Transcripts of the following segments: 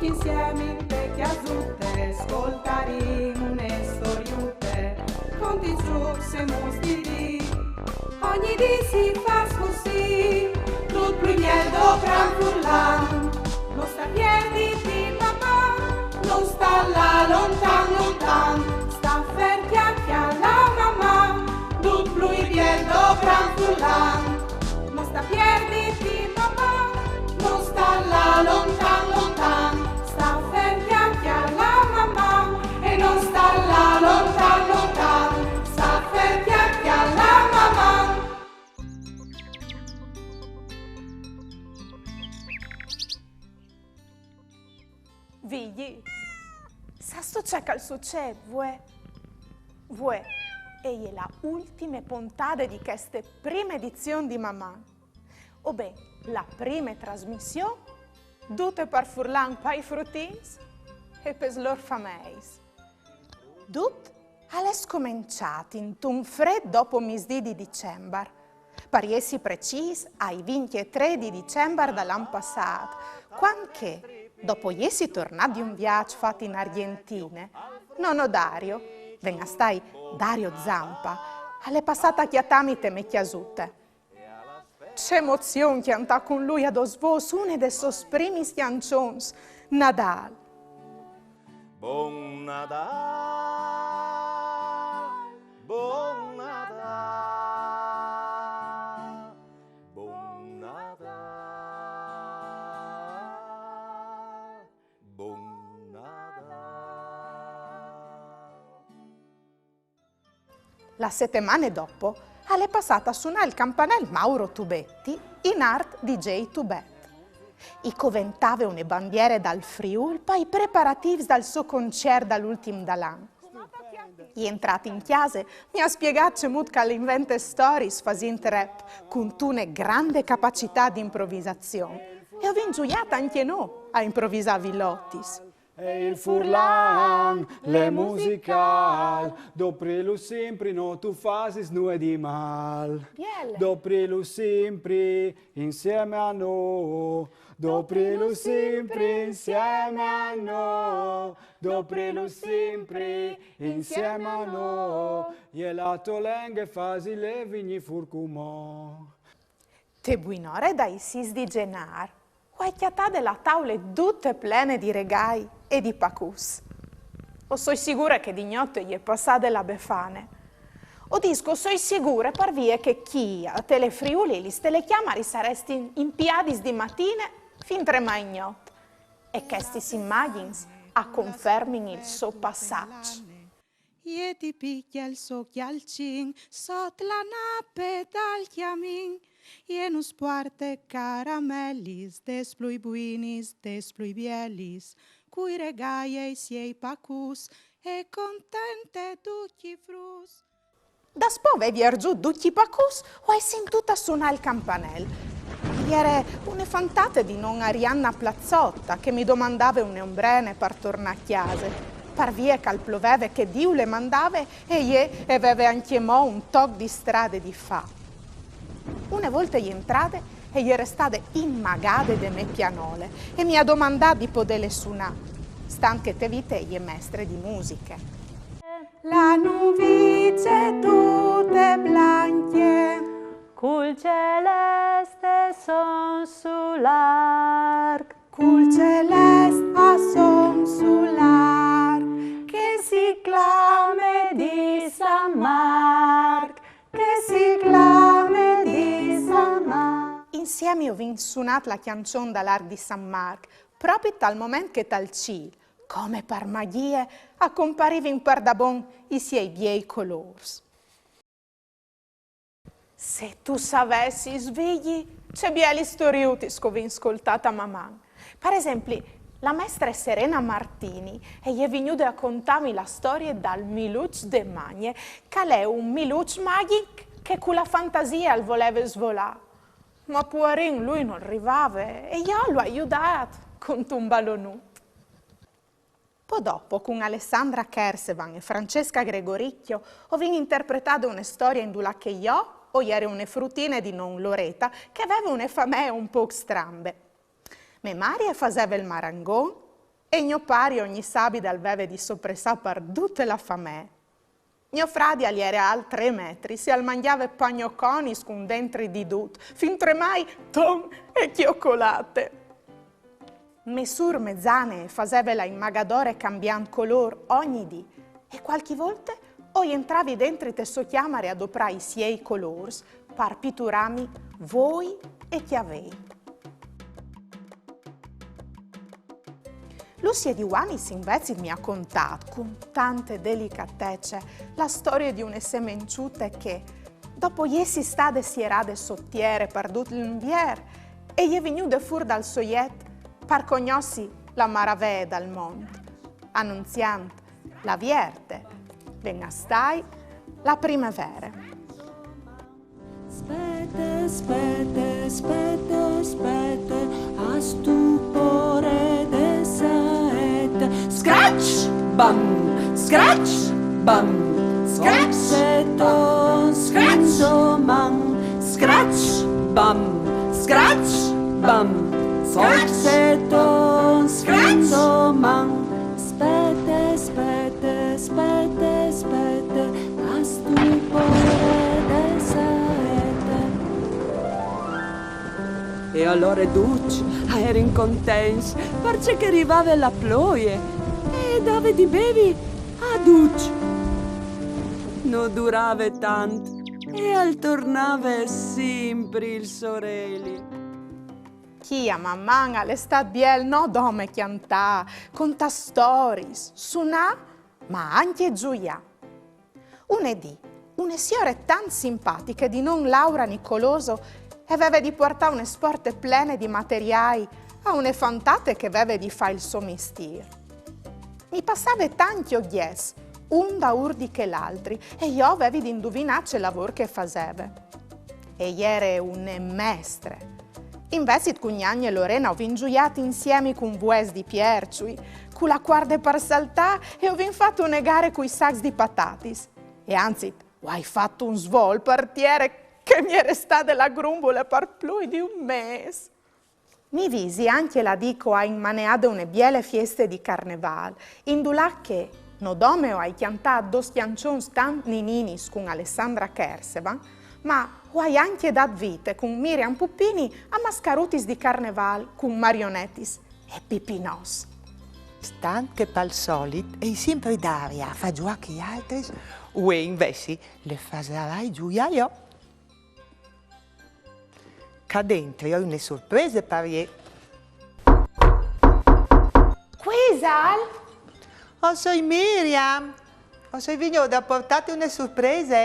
tutti insieme in te chiasutte, ascoltarim une storiute, conti giù se mostiri, ogni di si fa così, tut primier dopran furlan, non sta piedi di mamma, non sta là lontan lontan, sta fer chiacchia la mamma, tut primier dopran furlan, non sta piedi di mamma, non sta là lontan lontan, sta fer chiacchia la mamma, e non sta là lontan lontan, sta fer chiacchia la mamma. Vigli, sa sto c'è che succede, vuoi, e è la ultima puntata di questa prima edizione di Mamma. O beh, la prima trasmissione, tutte per furlan per fruttins e per lor fameis. Tut alle scominciati in un fred dopo misdì di dicembre, per essi precis ai 23 di dicembre dell'anno passato, quando, dopo essi tornati di un viaggio fatto in Argentina, nonno Dario, venga stai Dario Zampa, alle passate a chiatamite me chiasute. C'è emozione che anta con lui ad osvos une de sos primi canzons, Nadal. Buon Nadal, buon Nadal, buon Nadal, buon Nadal. La settimana dopo, alle passata a suonare il campanello Mauro Tubetti in art DJ Tubet. I coventave une bandiere dal Friul per i preparativi dal suo concerto dall'ultimo dall'anno. Gli entrati in chiesa mi ha spiegato che all'invente stories facendo rap con una grande capacità di improvvisazione e ho ingiuiata anche noi a improvvisare villottis. E il furlan, le musical, doprilu sempre, no tu fasis nue di mal. Bielle. Doprilu sempre, insieme a noi. Doprilu sempre, insieme a noi. Doprilu sempre, insieme a noi. E la tolenghe fasi le vigni furcumò. Te buinore dai 6 di gennaio. Guaichiatà della tavole tutte plene di regai e di pacus. O sono sicura che di notte gli è passata la befane. O disco, sono sicura per via che chi a telefriuli li telechiamari saresti in piadis di mattina fin tre mai notte. E questi immagini a confermin il suo passaggio. E ti picchia il suo chialcin, sot la nappe dal chiamin. E non sparte caramellis, desplui buinis, desplui bielis, cui regaie siei pacus, e contente tutti frus. Da spove vi giù tutti pacus o hai sentito suonare il campanello. Ieri una fantate di non Arianna Plazzotta che mi domandava un ombrene per tornare a chiesa. Per via che pioveve che Dio le mandava e io aveva anche mo un toc di strade di fa. Una volta gli entrate e gli restate immagate de me pianole e mi ha domandato di poterle suonare, stanche te vite gli mestre di musiche. La nuvice tutte blanche, Cul celeste son sull'arc, cul celeste a son sull'ar, che si clame di San Marc, che si clame di San Marc. Insieme ho suonato la canzone dall'Arc di San Marc, proprio tal momento che tal ciel, come per magie, accompariva in pardabon i suoi bei colori. Se tu savessi, svegli, c'è bieli storiuti che ho ascoltato a mamma. Per esempio, la maestra Serena Martini è venuta a contarmi la storia dal Miluc de Magne, che è un Miluc magico che con la fantasia voleva svolare. Ma poverin lui non arrivava e io l'ho aiutato con un ballonut. Poi dopo, con Alessandra Kersevan e Francesca Gregoricchio, ho interpretato una storia in due che io o ieri una fruttine di non Loreta che aveva una famiglia un po' strambe. Mia Maria faceva il marangon, E mio pari ogni sabato aveva di soppressà per tutta la famiglia. Mio frate era al 3 metri, si al mangiava pagnoconis con dentro di tutto, fin tremai tom e cioccolate. Mesur mezzane faceva in magadore cambiando colore ogni dì e qualche volta poi entravi dentro te so chiamare ad operare i siei colori per pitturarmi voi e chiavei. Lucia di Wanis invece mi ha contato con tante delicatezze la storia di una semenciute che, dopo essi stade sierade sottiere per tutto l'inverno e gli è venuta fuori dal soiet per conosci la maraviglia del mondo, annunziando la vierte, venga stai, la primavera. Spete, spete, spete, spete, a stupore de saete. Scratch, bam, scratch, bam, scratch, seton, scratch, man, scratch, bam, scratch, bam, seton, scratch, man. Spete, spete, spete, spete, a stupore de saete. E allora Duc era in contents perché che arrivava la ploie e dava di bevi a Duc. Non durava tanto e al tornava sempre il sorelli. Chi a mamma all'estate biel no dome chiantà, conta stories, suonà, ma anche gioia. Unedì, una signora tan simpatica di non Laura Nicoloso aveva di portare un esporte plene di materiali a une fantate che aveva di fare il suo mestiere. Mi passava tanti oghies, un da urdi che l'altri, e io avevo di indovinarci il lavoro che faceva. E era un mestre. Invece Cugnani e Lorena ho ingiuiato insieme con vues di Pierciui, con la guardia per saltare e ho fatto una gara con i sacchi di patatis. E anzi, ho fatto un svol partiere che mi era stata la grumbola per più di un mese. Mi visi anche la dico a immaneare una biele feste di carnevale, indulà che no dome ho chiantato dos chiancions tan nininis con Alessandra Kersevan, ma ho anche dato vita con Miriam Puppini a mascarutis di carnevale con marionettis e pipinos. Stan che pal solit e sempre d'aria fa giù che gli altri, o invece le farai giù io. Qua dentro ho una sorpresa per voi. Quisal? Oh, sono Miriam. Oh, sono venuta a portarti una sorpresa.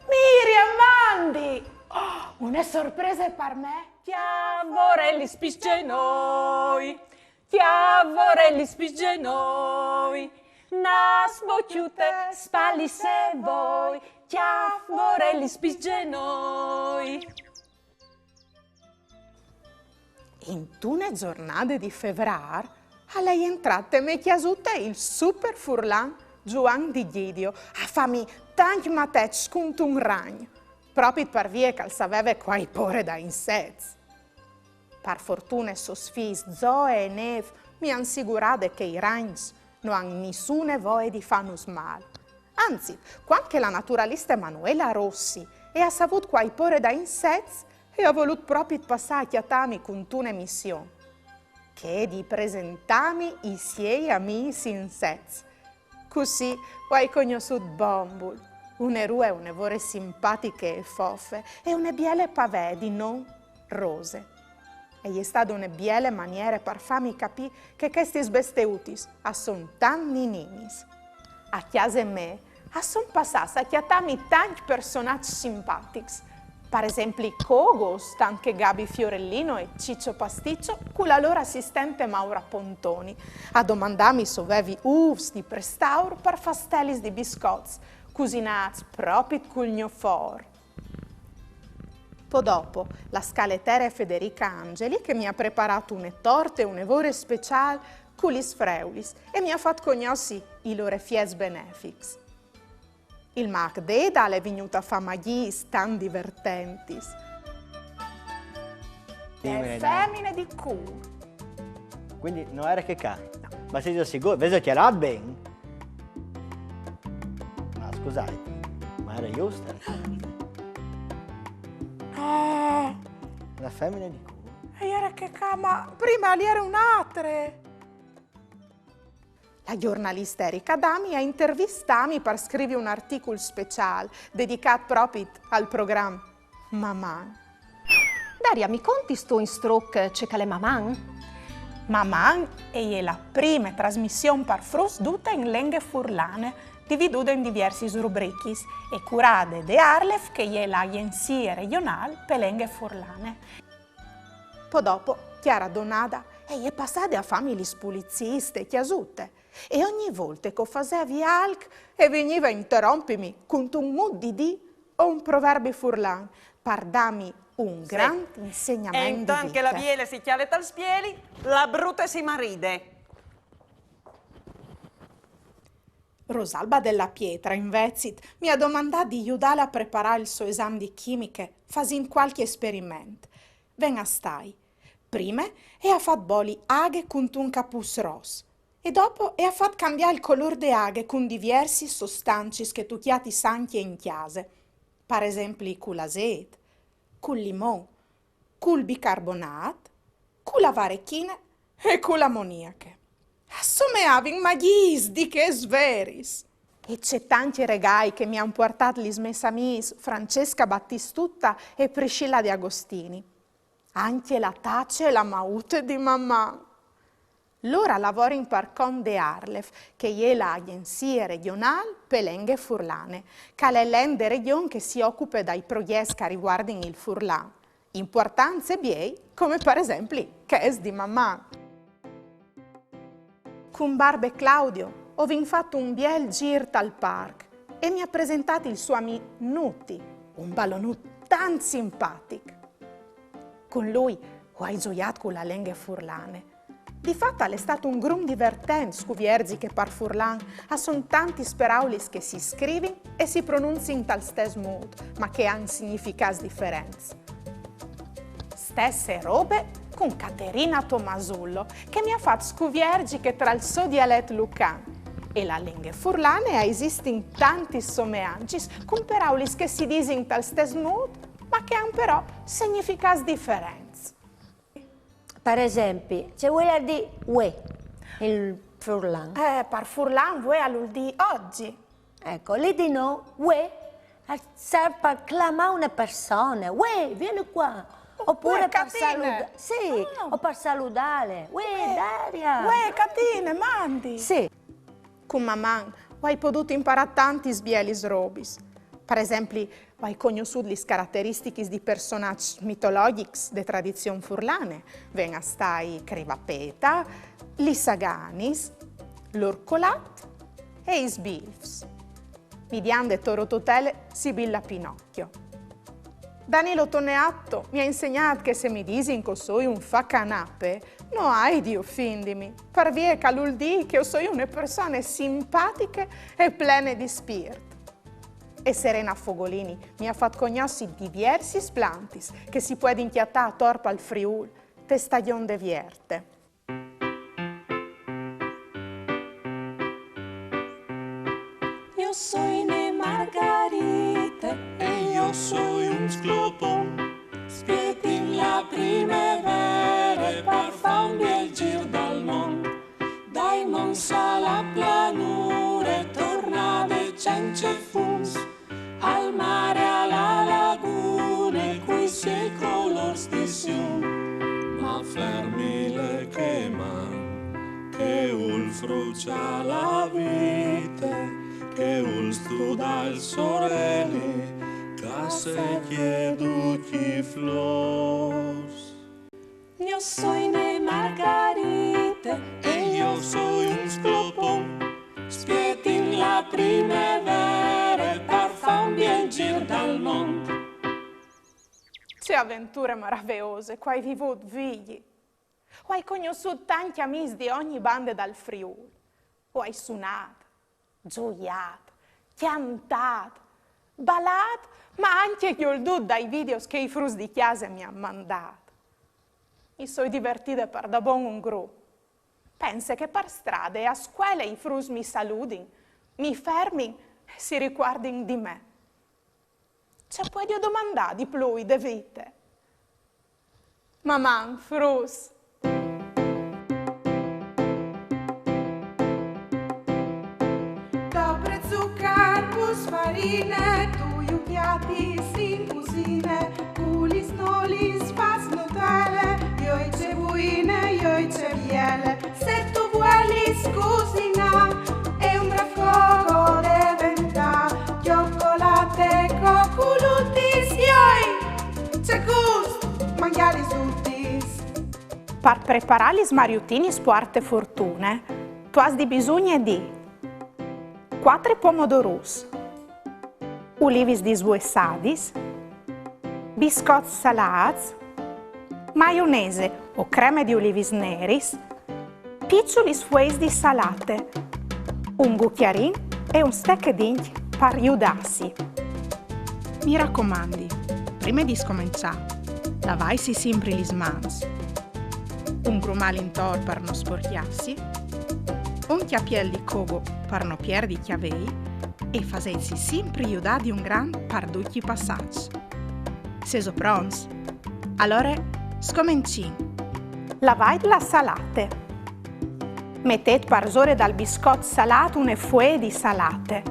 Miriam, mandi! Oh, una sorpresa per me? Chiavorelli spicce noi, chiavorelli spicce noi, nas bocciute spalli se voi, chiavorelli spicce noi. In una giornata di febbraio, a lei entrate me chiasute il super furlan Juan di Gidio, a fammi tanti matech con un ragno, proprio per via che sapeva quai pore da insetti. Per fortuna sosfis Zoe e Neve mi han assicurato che i ragni non hanno nessuna voglia di farnos male. Anzi, quando la naturalista Emanuela Rossi ha saputo quai pore da insetti, e ho voluto proprio passare a chiatarmi con una missione, che è di presentarmi i suoi amici insetti. Così ho conosciuto Bumble, un'eroe, una vore simpatiche e foffe, e una biele pavè di non rose. E è stata una biele maniera per farmi capire che questi sbesteutis sono tan nininis. A chiesa me, sono passati a chiatarmi tanti personaggi simpatici, per esempio Cogos, anche Gabi Fiorellino e Ciccio Pasticcio, con la loro assistente Maura Pontoni, a domandarmi se avevi uvs di prestaur per fastellis di biscotti, cucinati proprio col gnofor. Poi dopo, la scalettera Federica Angeli, che mi ha preparato una torta e un evore speciale con gli freulis e mi ha fatto conoscere i loro fies benefics. Il Mac Dedal è venuto a fare maghi tan divertenti. Le femmine di Q. Quindi non era che ca. No. Ma sei sicuro? Vedo che era ben? Ma scusate, ma era giusto? Oh, La femmina di culo. e era che cama, prima lì era un'altra. La giornalista Erika Adami ha intervistato per scrivere un articolo speciale dedicato proprio al programma Maman. Daria, mi conti sto in stroke c'è che le Maman? Maman è la prima trasmissione per frus tutta in lingue furlane, dividuta in diversi rubrichi e curata da Arlef, che è l'agenzia regionale per lingue furlane. Poi dopo, Chiara Donada è passata a famiglie spoliziste, chiasute, e ogni volta che facevi alc e veniva a interrompimi con un mood di o un proverbio furlan per darmi un grande insegnamento E intanto di che vita. la biele si chiale tal spieli, la brutta si maride. Rosalba della Pietra, invece, mi ha domandato di aiutarla a preparare il suo esame di chimiche, facendo qualche esperimento. Ven a stai. Prima e ha fatto boli aghe con un capus rosso e dopo e ha fatto cambiare il colore delle aghe con diversi sostanze che tu chiati sanchi in chiase. Per esempio, con l'azeto, con il limone, con il bicarbonato, con la varechina e con l'ammoniaca. Assomeavi magis di che sveris. E c'è tanti regali che mi hanno portato gli smessamis Francesca Battistutta e Priscilla di Agostini. Anche la tace e la maute di mamma. L'ora lavora in Parcon de Arlef, che è l'agenzia regionale per lingue furlane, che è l'ente regione che si occupa dai progetti che riguardano il furlan. Importanze biei, come per esempio che è di mamma. Con Barbe Claudio ho fatto un bel giro al park e mi ha presentato il suo amico Nutti, un ballonut tan simpatico. Con lui ho gioiato con la lingua furlane. Di fatto è stato un grum divertente scuviergi che par furlan sono tanti speraulis che si scrivono e si pronunciano in tal stesso modo, ma che hanno significati differenti. Stesse robe con Caterina Tomasullo, che mi ha fatto scuviergi che tra il suo dialetto lucano e la lingua furlane esistono tanti somianci con paraulis che si dicono in tal stesso modo, ma che hanno però significati differenti. Per esempio, c'è quella di ue, il furlan. Per furlan ue all'uldi oggi. Ecco, lì di no, ue, serve per chiamare una persona. Ue, vieni qua. Oppure per salutare. Sì, o per salutare. Ue, Daria. Ue, Catine, mandi. Sì. Con mamma hai potuto imparare tanti sbielis robis. Per esempio, hai conosciuto le caratteristiche di personaggi mitologici di tradizione furlane. Venga stai Crivapeta, li Saganis, l'Orcolat e i Sbilfs. Midiande Torototele Sibilla Pinocchio. Danilo Toneatto mi ha insegnato che se mi disi che sono un facanape, non hai di offendimi. Per via che lui di che sono una persona simpatiche e plene di spirito. E Serena Fogolini mi ha fatto conoscere diversi splantis che si può inchiattare a torpa al Friul, te stagione de vierte. Yo soy ne Margarita e io soy un sclopon. Spieti la primavera e per fa un bel gir dal mondo. Dai mons alla planura e tornate cence fums. Al mare, alla laguna, qui si colors di sium. Ma fermile che man, che ul frucia la vita, che ul studa il sorelli, ca se chiedu chi flors. Yo soy ne Margarita e io soy un sclopon. Spieti in la primavera e per fa un bel gir dal mondo. C'è avventure meravigliose, qua hai vivuto vigli. O hai conosciuto tanti amici di ogni banda dal Friuli. O hai suonato, gioiato, cantato, ballato, ma anche chiolduto dai video che i frus di chiesa mi hanno mandato. Mi sono divertita per da buon un gruppo. Pensa che per strada e a scuola i frus mi saludin, mi fermin e si riguardin di me. C'è poi di domandare di più de vite. Mamma, frus. Dobre zuccar pus farine, tu iucchiati sin cusine, culis nolis fas nutelle, io ce buine, io ce miele. Se tu vuoi scusina, è un fuoco de ventà, cioccolate, coculutis, io c'è gust, mangiare suttis. Per preparare gli smariutini sparte fortune, tu hai di bisogno di 4 pomodorus, ulivis disbuessadis, biscotti salati, maionese o creme di ulivis neris, piccioli sfuesi di salate, un cucchiarin e un stecchedin per aiutarsi. Mi raccomandi, prima di scominciare, lavai sempre gli mans, un grumale intor per non sporchiarsi, un chiappiel di cogo per non perdere chiavei e fasensi sempre aiutare di un gran per tutti i passaggi. Seso pronti? Allora, scominci. Lavai la salate. Mettete per sore dal biscotto salato une fue di salate.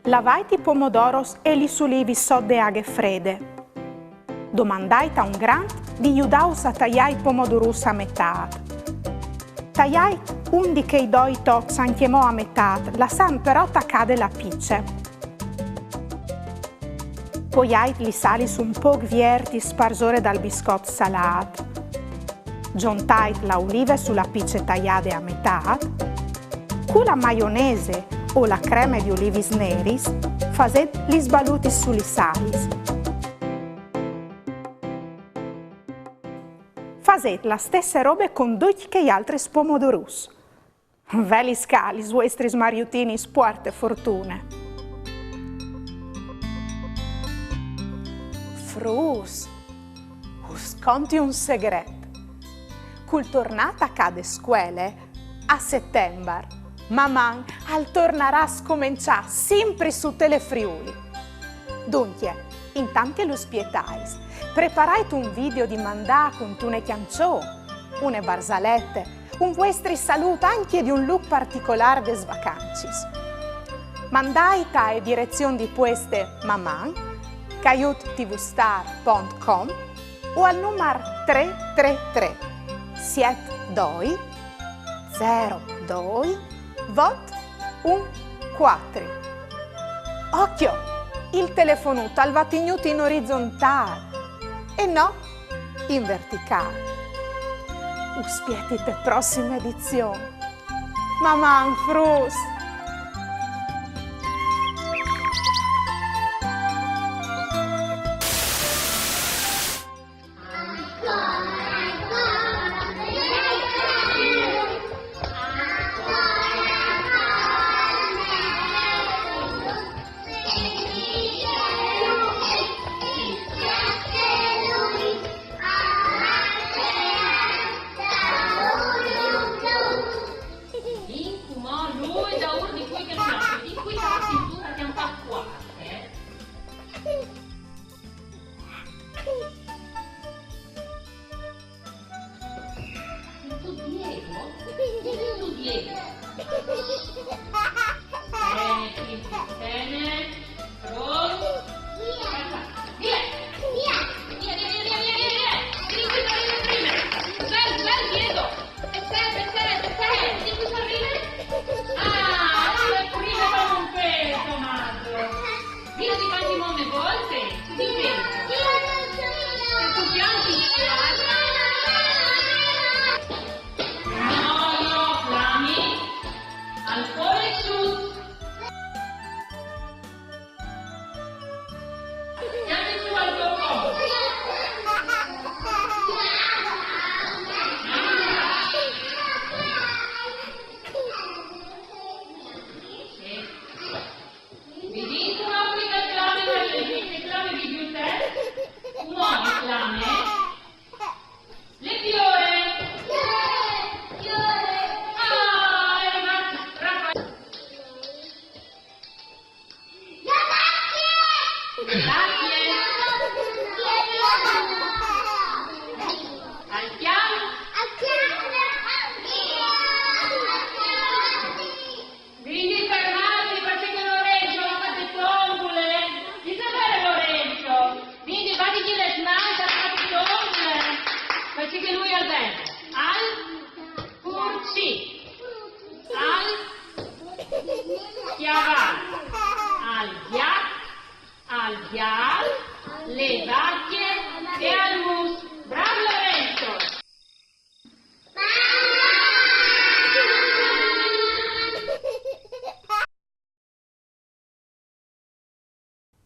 Lavai i pomodoros e li sulivi sodde aghe fredde. Domandai a un gran di aiutaus a tagliare i pomodorus a metà. Tagliai undi che i doi tocs anchiemò a metà, lasciando però attaccare la picce. Poi li sali su un po' vierti sparsore dal biscotto salato. Giuntai la olive sulla picce tagliate a metà. Con la maionese o la crema di ulivis neris, faset gli sbaluti sugli salis. Faset la stessa roba con tutti gli altri pomodorus. Veli scali, vostri smariutini sport fortune. Frus, sconti un segreto. Col tornata cade scuole a settembre, mamma al tornerà a scominciare sempre su Telefriuli. Dunque, intanto lo spietais, preparai un video di mandà con tune chianciò, une barzalette, un vostri saluto anche di un look particolare des vacancis. Mandai e direzione di queste mamma, caiuttvstar.com o al numero 333 72 02 vot 14. Occhio, il telefonuto al va tenuto in orizzontale e no in verticale. Uspietite prossima edizione. Mamma frus. Lui da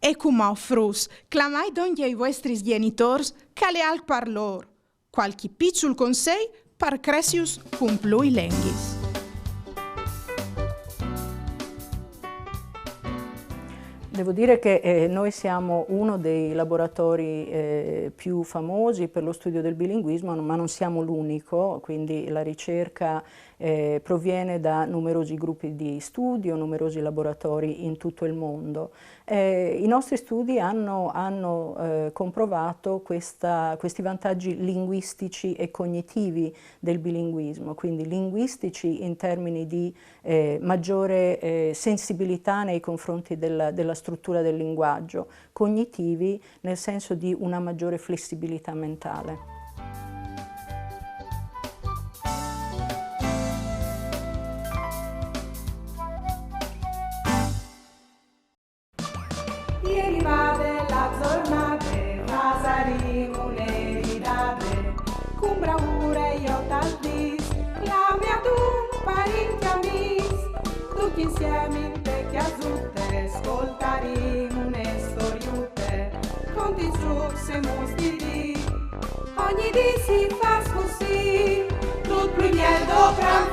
E cum au frus, clamai donde ai vostri genitors, cale alc parlor. Qualchi picciul consei, par cresius cum plui lenghis. Devo dire che noi siamo uno dei laboratori più famosi per lo studio del bilinguismo, ma non siamo l'unico, quindi la ricerca proviene da numerosi gruppi di studio, numerosi laboratori in tutto il mondo. I nostri studi hanno comprovato questi vantaggi linguistici e cognitivi del bilinguismo, quindi linguistici in termini di maggiore sensibilità nei confronti della struttura del linguaggio, cognitivi nel senso di una maggiore flessibilità mentale. Ieri vade la giornata, pasarim un'eridade, cum bravura io tal dis, la mia tu parenti amis, tutti insieme in te che azzurte, ascoltarim une storiute, conti giux e mustiri, ogni di si fa così, tut più miel do gran